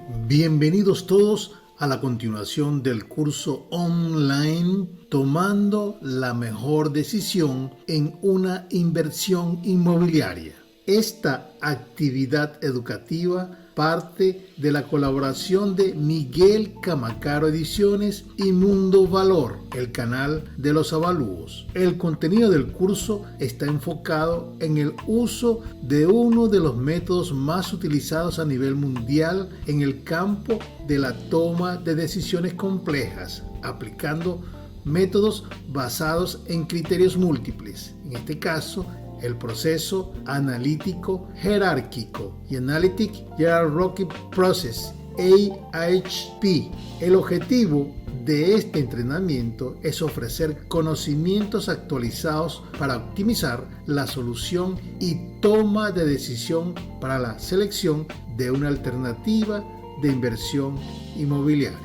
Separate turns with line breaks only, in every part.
Bienvenidos todos a la continuación del curso online Tomando la mejor decisión en una inversión inmobiliaria. Esta actividad educativa parte de la colaboración de Miguel Camacaro Ediciones y Mundo Valor, el canal de los avalúos. El contenido del curso está enfocado en el uso de uno de los métodos más utilizados a nivel mundial en el campo de la toma de decisiones complejas, aplicando métodos basados en criterios múltiples, en este caso el proceso analítico jerárquico y Analytic Hierarchy Process, AHP. El objetivo de este entrenamiento es ofrecer conocimientos actualizados para optimizar la solución y toma de decisión para la selección de una alternativa de inversión inmobiliaria.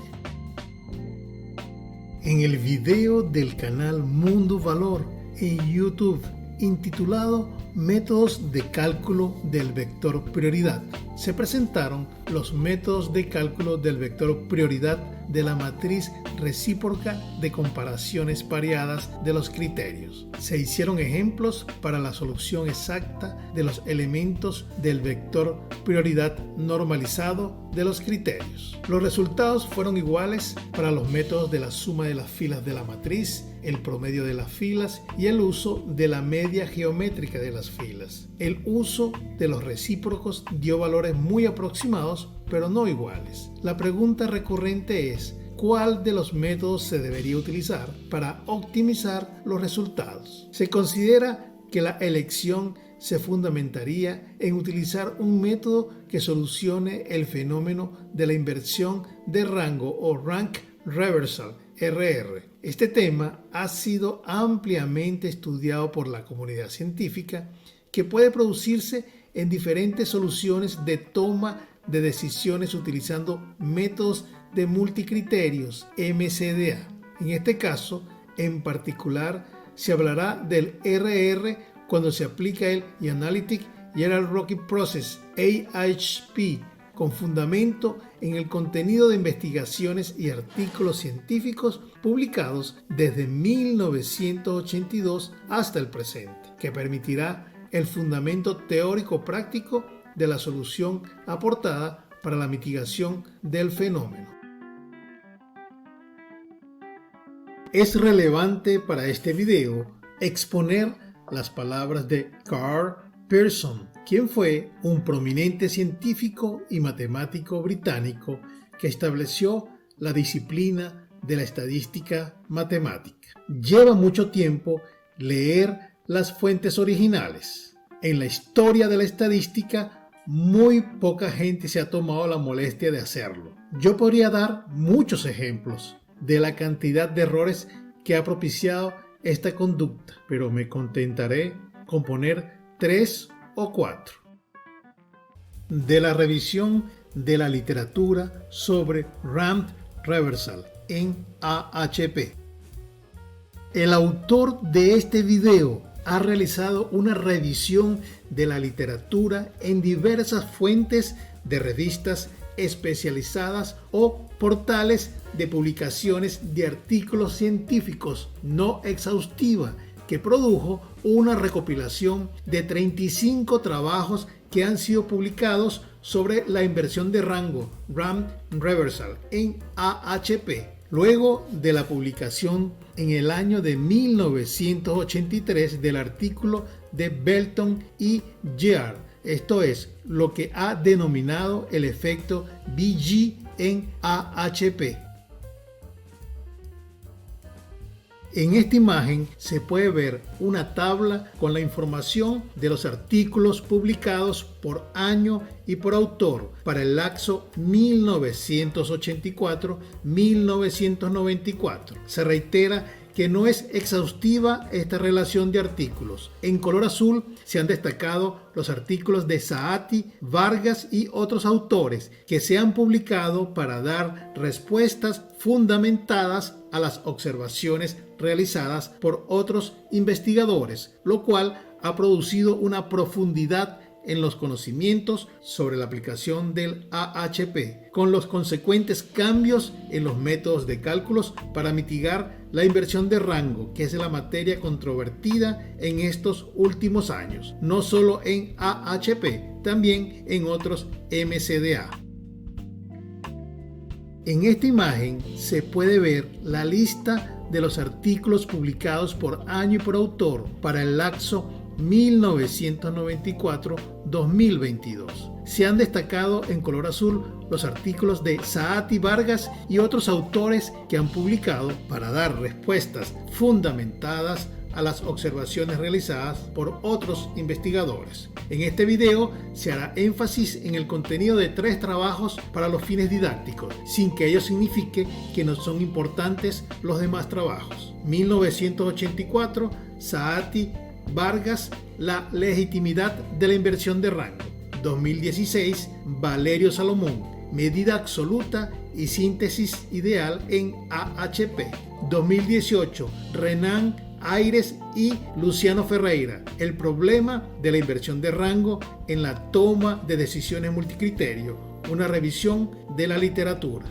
En el video del canal Mundo Valor en YouTube, intitulado Métodos de cálculo del vector prioridad, se presentaron los métodos de cálculo del vector prioridad de la matriz recíproca de comparaciones pareadas de los criterios. Se hicieron ejemplos para la solución exacta de los elementos del vector prioridad normalizado de los criterios. Los resultados fueron iguales para los métodos de la suma de las filas de la matriz, el promedio de las filas y el uso de la media geométrica de las filas. El uso de los recíprocos dio valores muy aproximados, pero no iguales. La pregunta recurrente es: ¿cuál de los métodos se debería utilizar para optimizar los resultados? Se considera que la elección se fundamentaría en utilizar un método que solucione el fenómeno de la inversión de rango o rank reversal, RR. Este tema ha sido ampliamente estudiado por la comunidad científica, que puede producirse en diferentes soluciones de toma de decisiones utilizando métodos de multicriterios, MCDA. En este caso, en particular, se hablará del RR cuando se aplica el Analytic Hierarchy Process, AHP, con fundamento en el contenido de investigaciones y artículos científicos publicados desde 1982 hasta el presente, que permitirá el fundamento teórico práctico de la solución aportada para la mitigación del fenómeno. Es relevante para este video exponer las palabras de Carl Pearson, quien fue un prominente científico y matemático británico que estableció la disciplina de la estadística matemática. Lleva mucho tiempo leer las fuentes originales. En la historia de la estadística, muy poca gente se ha tomado la molestia de hacerlo. Yo podría dar muchos ejemplos de la cantidad de errores que ha propiciado esta conducta, pero me contentaré con poner 3 o 4. De la revisión de la literatura sobre rank reversal en AHP. El autor de este video ha realizado una revisión de la literatura en diversas fuentes de revistas especializadas o portales de publicaciones de artículos científicos no exhaustiva, que produjo una recopilación de 35 trabajos que han sido publicados sobre la inversión de rango, rank reversal, en AHP. Luego de la publicación en el año de 1983 del artículo de Belton y Gear, esto es, lo que ha denominado el efecto BG en AHP. En esta imagen se puede ver una tabla con la información de los artículos publicados por año y por autor para el lapso 1984-1994. Se reitera que no es exhaustiva esta relación de artículos. En color azul se han destacado los artículos de Saati, Vargas y otros autores que se han publicado para dar respuestas fundamentadas a las observaciones realizadas por otros investigadores, lo cual ha producido una profundidad en los conocimientos sobre la aplicación del AHP, con los consecuentes cambios en los métodos de cálculos para mitigar la inversión de rango, que es la materia controvertida en estos últimos años, no solo en AHP, también en otros MCDA. En esta imagen se puede ver la lista de los artículos publicados por año y por autor para el lapso 1994-2022. Se han destacado en color azul los artículos de Saati Vargas y otros autores que han publicado para dar respuestas fundamentadas a las observaciones realizadas por otros investigadores. En este video se hará énfasis en el contenido de 3 trabajos para los fines didácticos, sin que ello signifique que no son importantes los demás trabajos. 1984, Saati Vargas, la legitimidad de la inversión de rango. 2016, Valerio Salomón, medida absoluta y síntesis ideal en AHP. 2018, Renan Aires y Luciano Ferreira, el problema de la inversión de rango en la toma de decisiones multicriterio, una revisión de la literatura.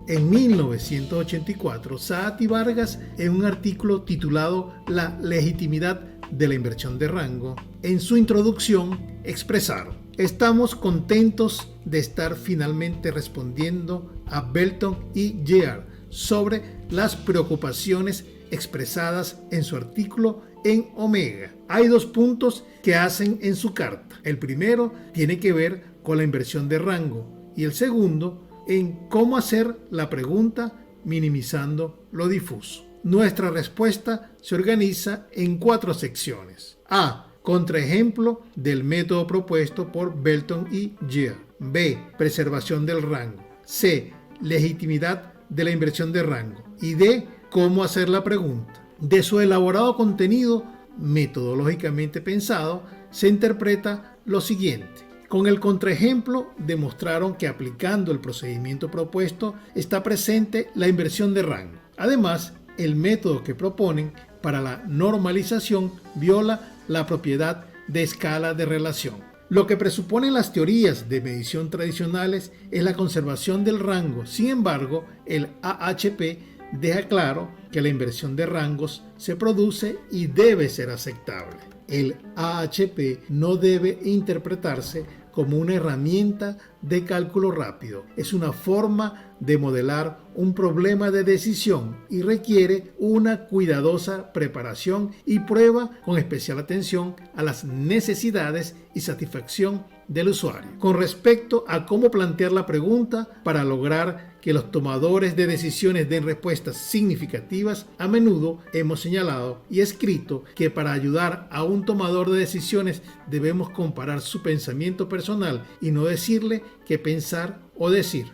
En 1984, Saati Vargas, en un artículo titulado La legitimidad de la inversión de rango, en su introducción expresaron: estamos contentos de estar finalmente respondiendo a Belton y Gear sobre las preocupaciones expresadas en su artículo en Omega. Hay 2 puntos que hacen en su carta. El primero tiene que ver con la inversión de rango y el segundo en cómo hacer la pregunta minimizando lo difuso. Nuestra respuesta se organiza en 4 secciones. A. Contraejemplo del método propuesto por Belton y Gear. B. Preservación del rango. C. Legitimidad de la inversión de rango. Y D. Cómo hacer la pregunta. De su elaborado contenido, metodológicamente pensado, se interpreta lo siguiente. Con el contraejemplo demostraron que aplicando el procedimiento propuesto está presente la inversión de rango. Además, el método que proponen para la normalización viola la propiedad de escala de relación. Lo que presuponen las teorías de medición tradicionales es la conservación del rango. Sin embargo, el AHP deja claro que la inversión de rangos se produce y debe ser aceptable. El AHP no debe interpretarse como una herramienta de cálculo rápido. Es una forma de modelar un problema de decisión y requiere una cuidadosa preparación y prueba con especial atención a las necesidades y satisfacción del usuario. Con respecto a cómo plantear la pregunta para lograr que los tomadores de decisiones den respuestas significativas, a menudo hemos señalado y escrito que para ayudar a un tomador de decisiones debemos comparar su pensamiento personal y no decirle qué pensar o decir.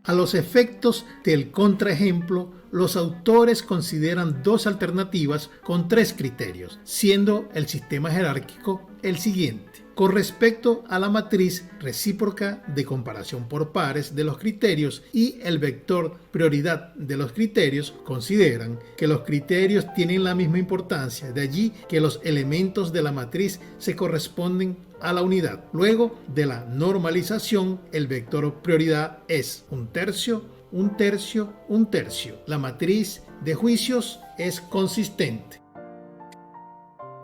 A los efectos del contraejemplo, los autores consideran 2 alternativas con 3 criterios, siendo el sistema jerárquico el siguiente. Con respecto a la matriz recíproca de comparación por pares de los criterios y el vector prioridad de los criterios, consideran que los criterios tienen la misma importancia, de allí que los elementos de la matriz se corresponden a la unidad. Luego de la normalización, el vector prioridad es 1/3, 1/3, 1/3. La matriz de juicios es consistente.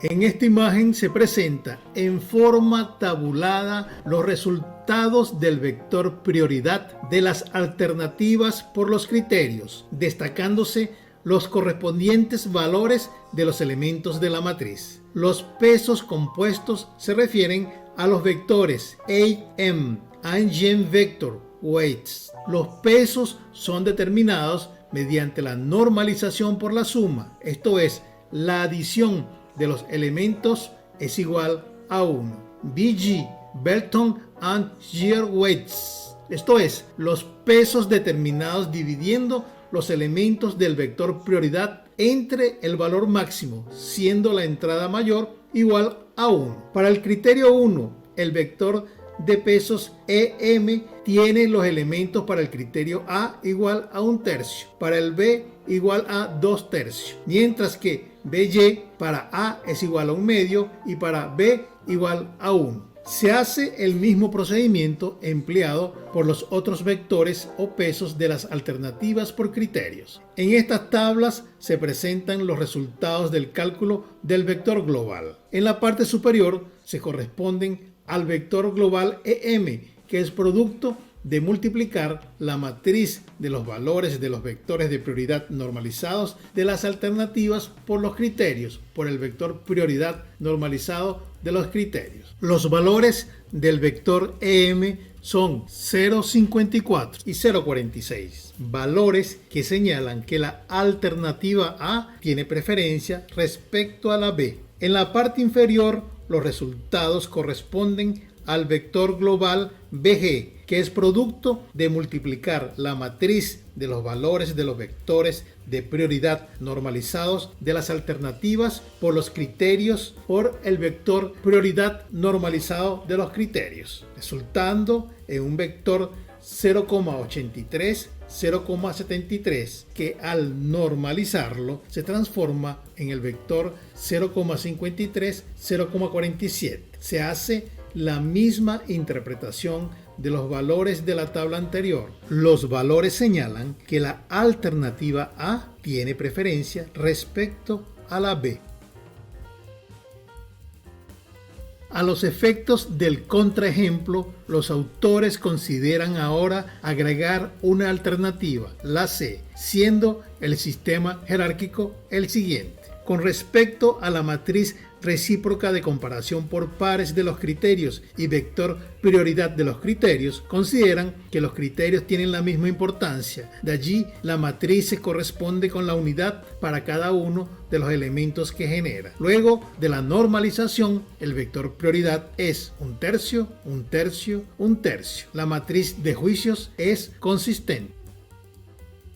En esta imagen se presenta en forma tabulada los resultados del vector prioridad de las alternativas por los criterios, destacándose los correspondientes valores de los elementos de la matriz. Los pesos compuestos se refieren a los vectores AM, eigenvector, weights. Los pesos son determinados mediante la normalización por la suma, esto es, la adición de los elementos es igual a 1. BG, Belton and Gear weights, esto es, los pesos determinados dividiendo los elementos del vector prioridad entre el valor máximo, siendo la entrada mayor igual a 1. Para el criterio 1, el vector de pesos EM tiene los elementos para el criterio A igual a 1/3, para el B igual a 2/3, mientras que BY para A es igual a 1/2 y para B igual a 1. Se hace el mismo procedimiento empleado por los otros vectores o pesos de las alternativas por criterios. En estas tablas se presentan los resultados del cálculo del vector global. En la parte superior se corresponden al vector global EM, que es producto de multiplicar la matriz de los valores de los vectores de prioridad normalizados de las alternativas por los criterios, por el vector prioridad normalizado de los criterios. Los valores del vector EM son 0,54 y 0,46, valores que señalan que la alternativa A tiene preferencia respecto a la B. En la parte inferior, los resultados corresponden al vector global BG, que es producto de multiplicar la matriz de los valores de los vectores de prioridad normalizados de las alternativas por los criterios por el vector prioridad normalizado de los criterios, resultando en un vector 0,83, 0,73, que al normalizarlo se transforma en el vector 0,53, 0,47. Se hace la misma interpretación de los valores de la tabla anterior. Los valores señalan que la alternativa A tiene preferencia respecto a la B. A los efectos del contraejemplo, los autores consideran ahora agregar una alternativa, la C, siendo el sistema jerárquico el siguiente. Con respecto a la matriz recíproca de comparación por pares de los criterios y vector prioridad de los criterios, consideran que los criterios tienen la misma importancia. De allí, la matriz se corresponde con la unidad para cada uno de los elementos que genera. Luego de la normalización, el vector prioridad es 1/3, 1/3, 1/3. La matriz de juicios es consistente.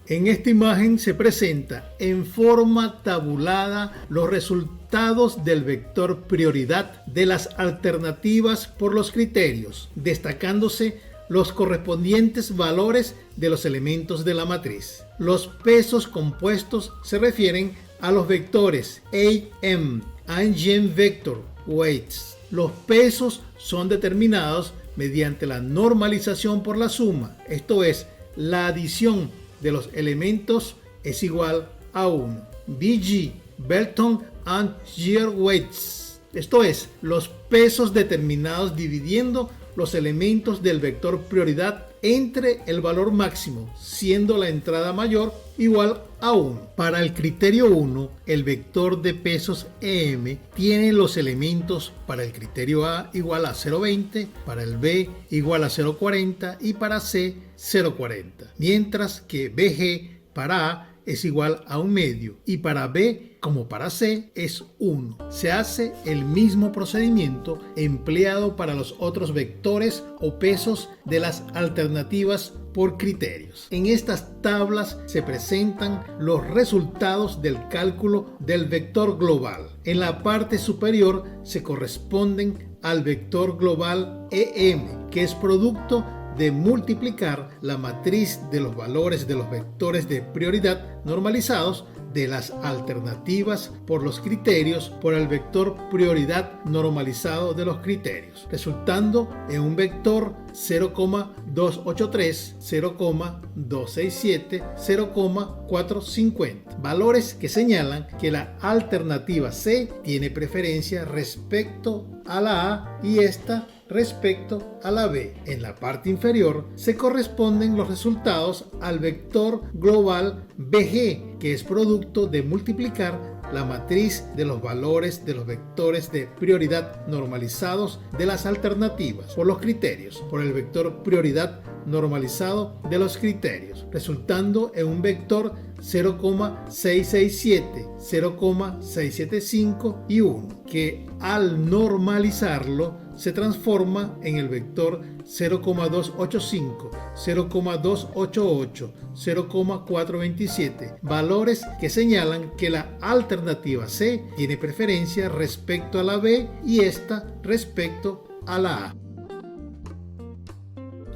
En esta imagen se presenta en forma tabulada los resultados del vector prioridad de las alternativas por los criterios, destacándose los correspondientes valores de los elementos de la matriz. Los pesos compuestos se refieren a los vectores AM, eigenvector, weights. Los pesos son determinados mediante la normalización por la suma, esto es, la adición de los elementos es igual a 1. BG, Belton and Gier weights, esto es, los pesos determinados dividiendo los elementos del vector prioridad entre el valor máximo, siendo la entrada mayor igual a 1. Para el criterio 1, el vector de pesos EM tiene los elementos para el criterio A igual a 0,20, para el B igual a 0,40 y para C 0,40, mientras que BG para A es igual a 1/2 y para B como para C es 1. Se hace el mismo procedimiento empleado para los otros vectores o pesos de las alternativas por criterios. En estas tablas se presentan los resultados del cálculo del vector global. En la parte superior se corresponden al vector global EM, que es producto de multiplicar la matriz de los valores de los vectores de prioridad normalizados de las alternativas por los criterios por el vector prioridad normalizado de los criterios, resultando en un vector 0,283, 0,267, 0,450, valores que señalan que la alternativa C tiene preferencia respecto a la A y esta respecto a la B. En la parte inferior se corresponden los resultados al vector global BG, que es producto de multiplicar la matriz de los valores de los vectores de prioridad normalizados de las alternativas por los criterios, por el vector prioridad normalizado de los criterios, resultando en un vector 0,667, 0,675 y 1, que al normalizarlo se transforma en el vector 0,285, 0,288, 0,427, valores que señalan que la alternativa C tiene preferencia respecto a la B y esta respecto a la A.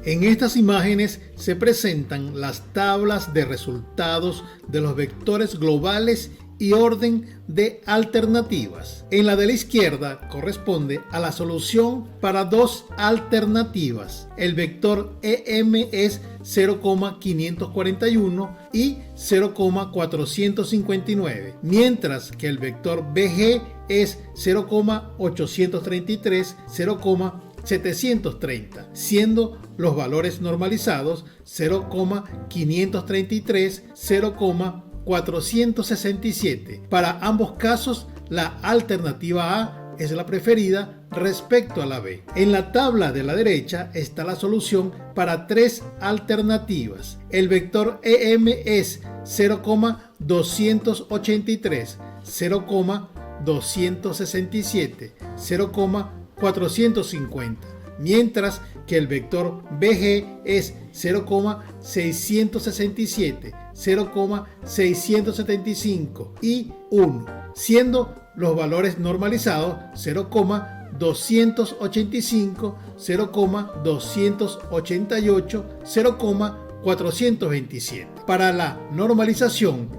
En estas imágenes se presentan las tablas de resultados de los vectores globales y orden de alternativas. En la de la izquierda corresponde a la solución para dos alternativas. El vector EM es 0,541 y 0,459, mientras que el vector BG es 0,833, 0,730, siendo los valores normalizados 0,533, 0,467. Para ambos casos, la alternativa A es la preferida respecto a la B. En la tabla de la derecha está la solución para tres alternativas. El vector EM es 0,283, 0,267, 0,450, mientras que el vector BG es 0,667, 0,675 y 1, siendo los valores normalizados 0,285, 0,288, 0,427. Para la normalización,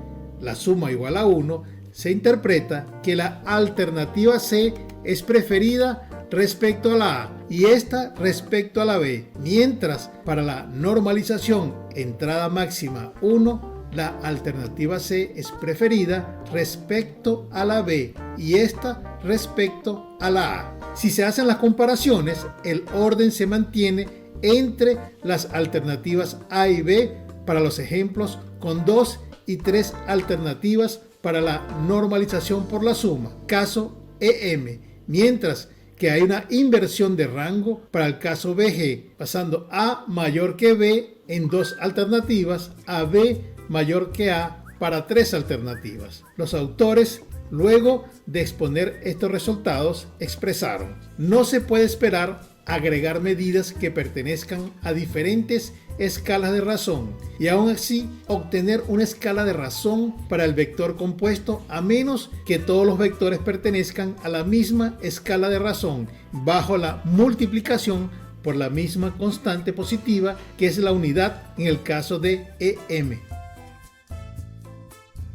la suma igual a 1, se interpreta que la alternativa C es preferida respecto a la A y esta respecto a la B, mientras para la normalización entrada máxima 1, la alternativa C es preferida respecto a la B y esta respecto a la A. Si se hacen las comparaciones, el orden se mantiene entre las alternativas A y B para los ejemplos con 2 y 3 alternativas para la normalización por la suma, caso EM, mientras que hay una inversión de rango para el caso BG, pasando A mayor que B en 2 alternativas, a B mayor que A para 3 alternativas. Los autores, luego de exponer estos resultados, expresaron: no se puede esperar agregar medidas que pertenezcan a diferentes escalas de razón y aún así obtener una escala de razón para el vector compuesto, a menos que todos los vectores pertenezcan a la misma escala de razón bajo la multiplicación por la misma constante positiva, que es la unidad en el caso de EM.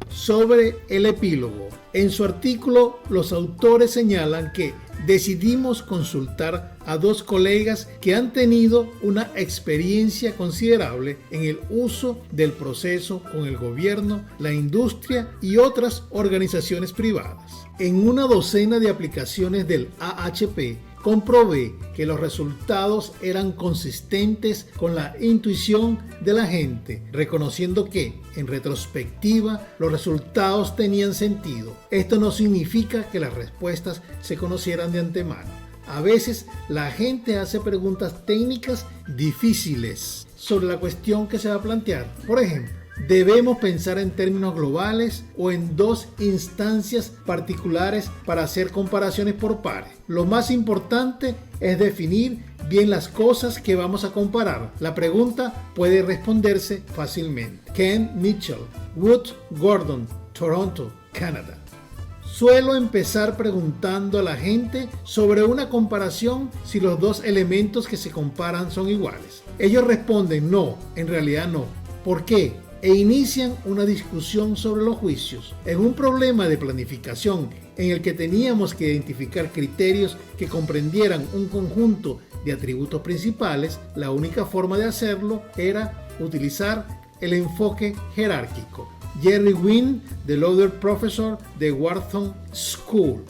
Sobre el epílogo. En su artículo, los autores señalan que decidimos consultar a 2 colegas que han tenido una experiencia considerable en el uso del proceso con el gobierno, la industria y otras organizaciones privadas. En una docena de aplicaciones del AHP, comprobé que los resultados eran consistentes con la intuición de la gente, reconociendo que, en retrospectiva, los resultados tenían sentido. Esto no significa que las respuestas se conocieran de antemano. A veces la gente hace preguntas técnicas difíciles sobre la cuestión que se va a plantear. Por ejemplo, ¿debemos pensar en términos globales o en 2 instancias particulares para hacer comparaciones por pares? Lo más importante es definir bien las cosas que vamos a comparar. La pregunta puede responderse fácilmente. Ken Mitchell, Wood Gordon, Toronto, Canadá. Suelo empezar preguntando a la gente sobre una comparación si los 2 elementos que se comparan son iguales. Ellos responden no, en realidad no. ¿Por qué? E inician una discusión sobre los juicios. En un problema de planificación en el que teníamos que identificar criterios que comprendieran un conjunto de atributos principales, la única forma de hacerlo era utilizar el enfoque jerárquico. Jerry Wynn, The Lauder Professor de Wharton School.